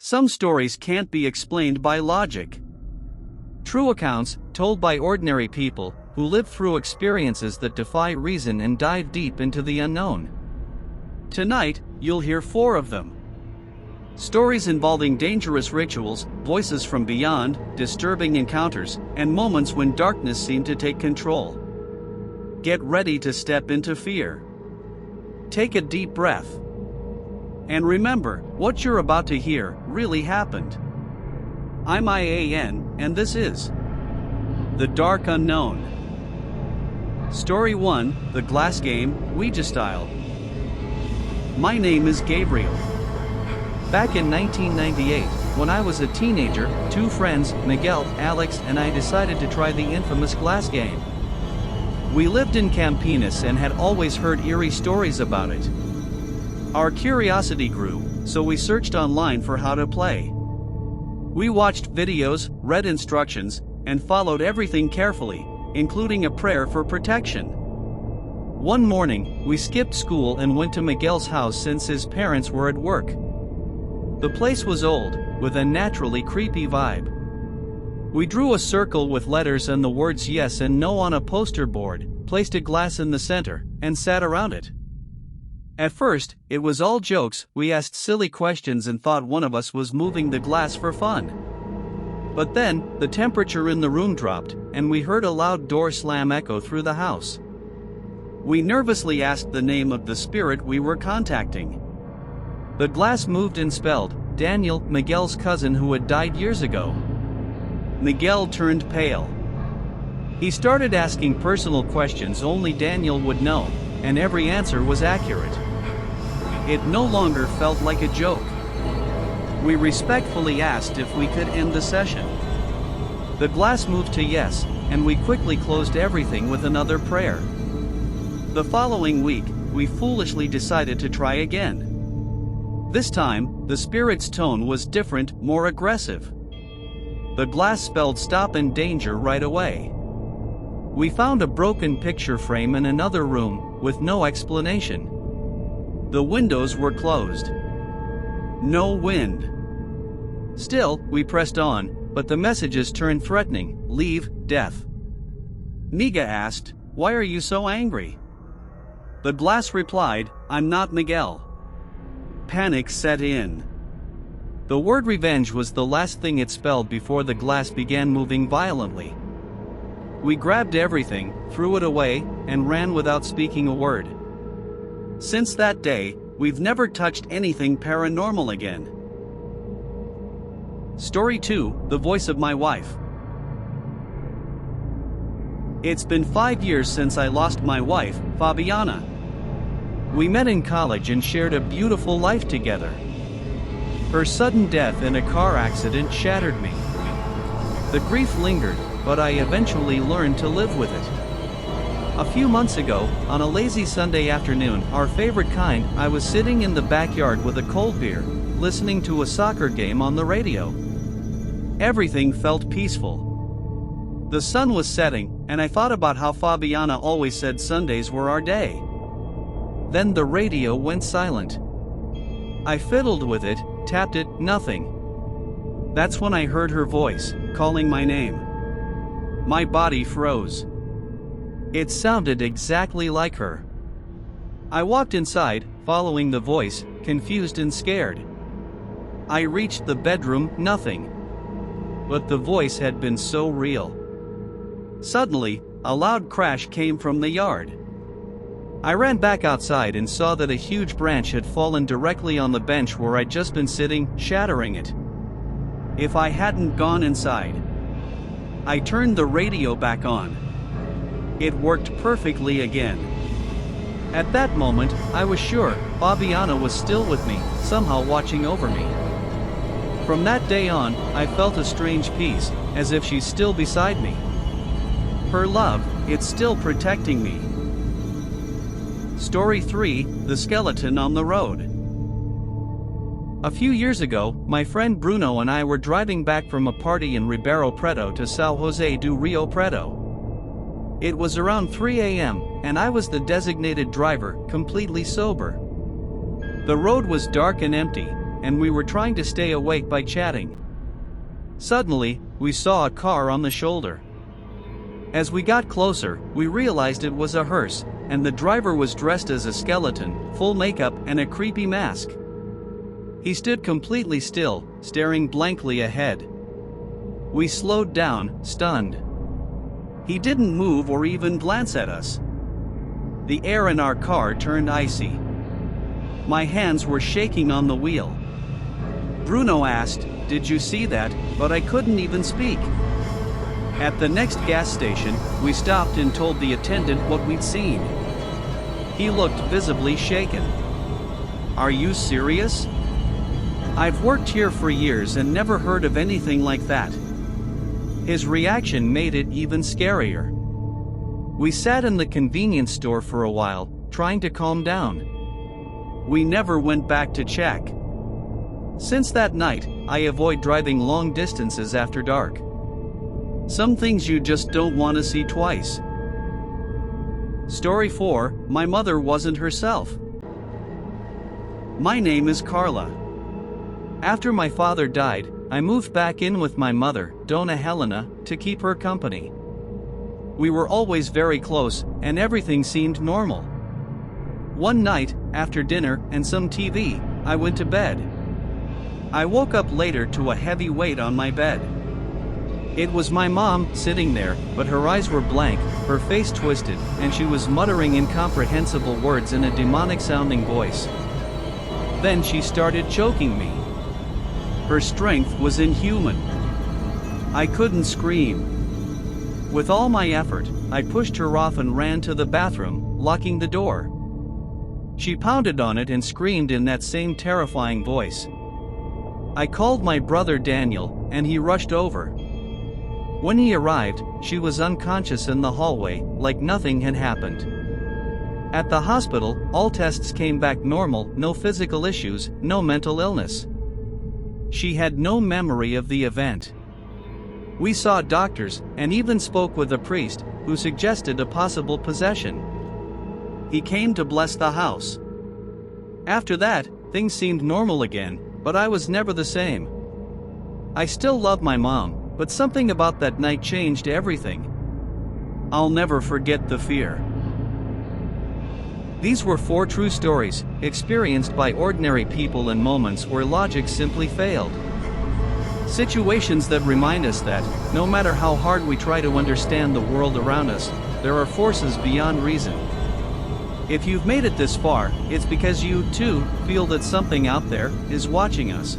Some stories can't be explained by logic. True accounts, told by ordinary people, who live through experiences that defy reason and dive deep into the unknown. Tonight, you'll hear 4 of them. Stories involving dangerous rituals, voices from beyond, disturbing encounters, and moments when darkness seemed to take control. Get ready to step into fear. Take a deep breath. And remember, what you're about to hear really happened. I'm IAN, and this is The Dark Unknown. Story 1, The Glass Game, Ouija Style. My name is Gabriel. Back in 1998, when I was a teenager, 2 friends, Miguel, Alex, and I decided to try the infamous glass game. We lived in Campinas and had always heard eerie stories about it. Our curiosity grew, so we searched online for how to play. We watched videos, read instructions, and followed everything carefully, including a prayer for protection. One morning, we skipped school and went to Miguel's house since his parents were at work. The place was old, with a naturally creepy vibe. We drew a circle with letters and the words yes and no on a poster board, placed a glass in the center, and sat around it. At first, it was all jokes. We asked silly questions and thought one of us was moving the glass for fun. But then, the temperature in the room dropped, and we heard a loud door slam echo through the house. We nervously asked the name of the spirit we were contacting. The glass moved and spelled, Daniel, Miguel's cousin who had died years ago. Miguel turned pale. He started asking personal questions only Daniel would know, and every answer was accurate. It no longer felt like a joke. We respectfully asked if we could end the session. The glass moved to yes, and we quickly closed everything with another prayer. The following week, we foolishly decided to try again. This time, the spirit's tone was different, more aggressive. The glass spelled stop and danger right away. We found a broken picture frame in another room, with no explanation. The windows were closed. No wind. Still, we pressed on, but the messages turned threatening, leave, death. Miga asked, why are you so angry? The glass replied, I'm not Miguel. Panic set in. The word revenge was the last thing it spelled before the glass began moving violently. We grabbed everything, threw it away, and ran without speaking a word. Since that day, we've never touched anything paranormal again. Story 2, The Voice of My Wife. It's been 5 years since I lost my wife, Fabiana. We met in college and shared a beautiful life together. Her sudden death in a car accident shattered me. The grief lingered, but I eventually learned to live with it. A few months ago, on a lazy Sunday afternoon, our favorite kind, I was sitting in the backyard with a cold beer, listening to a soccer game on the radio. Everything felt peaceful. The sun was setting, and I thought about how Fabiana always said Sundays were our day. Then the radio went silent. I fiddled with it, tapped it, nothing. That's when I heard her voice, calling my name. My body froze. It sounded exactly like her. I walked inside, following the voice, confused and scared. I reached the bedroom, nothing. But the voice had been so real. Suddenly, a loud crash came from the yard. I ran back outside and saw that a huge branch had fallen directly on the bench where I'd just been sitting, shattering it. If I hadn't gone inside. I turned the radio back on. It worked perfectly again. At that moment, I was sure Fabiana was still with me, somehow watching over me. From that day on, I felt a strange peace, as if she's still beside me. Her love, it's still protecting me. Story 3, The Skeleton on the Road. A few years ago, my friend Bruno and I were driving back from a party in Ribeirão Preto to São José do Rio Preto. It was around 3 a.m., and I was the designated driver, completely sober. The road was dark and empty, and we were trying to stay awake by chatting. Suddenly, we saw a car on the shoulder. As we got closer, we realized it was a hearse, and the driver was dressed as a skeleton, full makeup and a creepy mask. He stood completely still, staring blankly ahead. We slowed down, stunned. He didn't move or even glance at us. The air in our car turned icy. My hands were shaking on the wheel. Bruno asked, "Did you see that?" But I couldn't even speak. At the next gas station, we stopped and told the attendant what we'd seen. He looked visibly shaken. "Are you serious?" "I've worked here for years and never heard of anything like that." His reaction made it even scarier. We sat in the convenience store for a while, trying to calm down. We never went back to check. Since that night, I avoid driving long distances after dark. Some things you just don't want to see twice. Story 4, My Mother Wasn't Herself. My name is Carla. After my father died, I moved back in with my mother, Donna Helena, to keep her company. We were always very close, and everything seemed normal. One night, after dinner and some TV, I went to bed. I woke up later to a heavy weight on my bed. It was my mom sitting there, but her eyes were blank, her face twisted, and she was muttering incomprehensible words in a demonic-sounding voice. Then she started choking me. Her strength was inhuman. I couldn't scream. With all my effort, I pushed her off and ran to the bathroom, locking the door. She pounded on it and screamed in that same terrifying voice. I called my brother Daniel, and he rushed over. When he arrived, she was unconscious in the hallway, like nothing had happened. At the hospital, all tests came back normal, no physical issues, no mental illness. She had no memory of the event. We saw doctors, and even spoke with a priest, who suggested a possible possession. He came to bless the house. After that, things seemed normal again, but I was never the same. I still love my mom, but something about that night changed everything. I'll never forget the fear. These were 4 true stories, experienced by ordinary people in moments where logic simply failed. Situations that remind us that, no matter how hard we try to understand the world around us, there are forces beyond reason. If you've made it this far, it's because you, too, feel that something out there is watching us.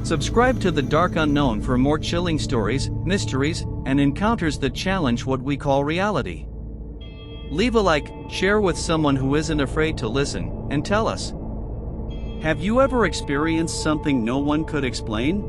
Subscribe to The Dark Unknown for more chilling stories, mysteries, and encounters that challenge what we call reality. Leave a like, share with someone who isn't afraid to listen, and tell us. Have you ever experienced something no one could explain?